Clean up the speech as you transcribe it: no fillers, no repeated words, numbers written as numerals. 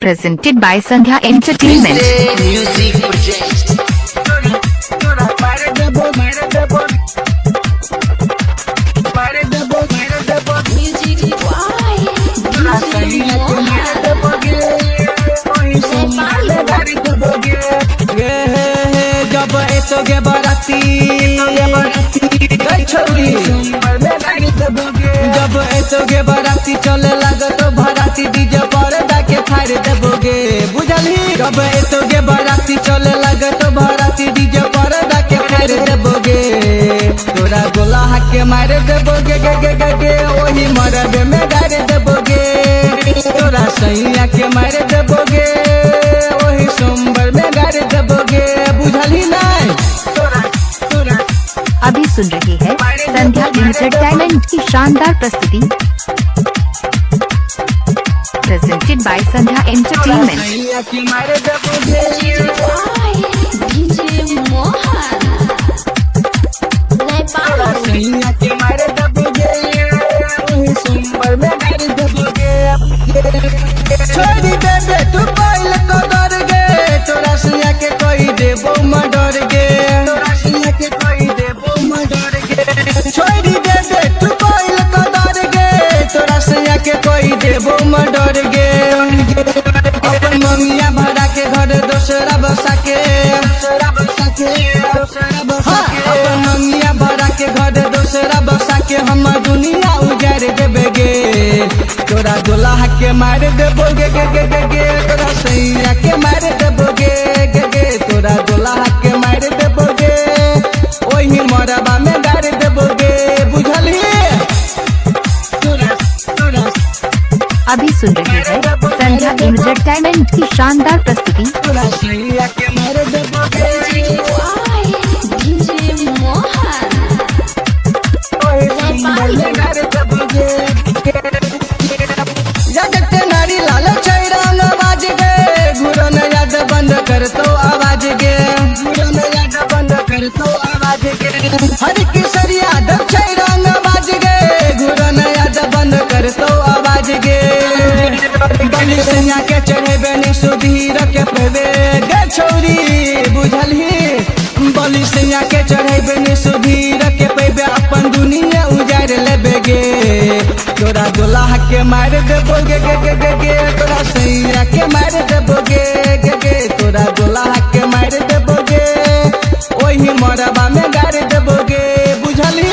Presented by Sandhya Entertainment. Music project. जब एतोगे बराती छोड़ी जब एतोगे बराती चले लगे तो भराती डीजे पर के फाड़ देबोगे बुझली। जब एतोगे बराती चले लगे तो भराती डीजे पर के फाड़ देबोगे। तोरा गोला हाके मार देबोगे गे गे गे गे वही मरबे में गाड़ देबोगे। तोरा सैया के मार देबोगे वही सोमवार में गाड़ देबोगे बुझली नहीं। अभी सुन रहे हैं संध्या एंटरटेनमेंट की शानदार प्रस्तुति प्रेजेंटेड बाय संध्या एंटरटेनमेंट। छोड़ी दे तू पहले को डर गे तोरा सैया के कोई देबो मडर गे। छोड़ी दे तू पहले को डर गे तोरा सैया के कोई देबो मडर गे। अपन ममिया भरा के घर दोसरा बसा के अपन ममिया भरा के घर दोसरा बसा के हम दुनिया उजाड़ देबे गे। तोरा दुल्हा के मार देबोगे गे गे गे गे तोरा सैया के मार देबोगे गे गे तोरा दुल्हा के मार देबोगे वही मरबा में गाड़ देबोगे बुझली। अभी सुन रहे हैं संध्या एंटरटेनमेंट की शानदार प्रस्तुति तोरा सैया के मार देबोगे नारी लाल चैरांग आवाज गे घुरन याद बंद कर तो आवाज गे घुरन याद बंद कर तो आवाज गे हर किशोर यादव चैरांग आवाज गे घुरन याद बंद कर तो आवाज गे। बलि सैया के चढ़ेबे नि सुधीर के पेबे गे छोरी बुझली। बलि सैया के चढ़ेबे नि सुधीर के पेबे अपन दुनिया उजाड़ लेबे गे। तोरा दुल्हा के मार देबोगे गे गे गे गे तोरा सैया के मार देबोगे गे गे तोरा दुल्हा के मार देबोगे वही मरबा में गाड़ देबोगे बुझली।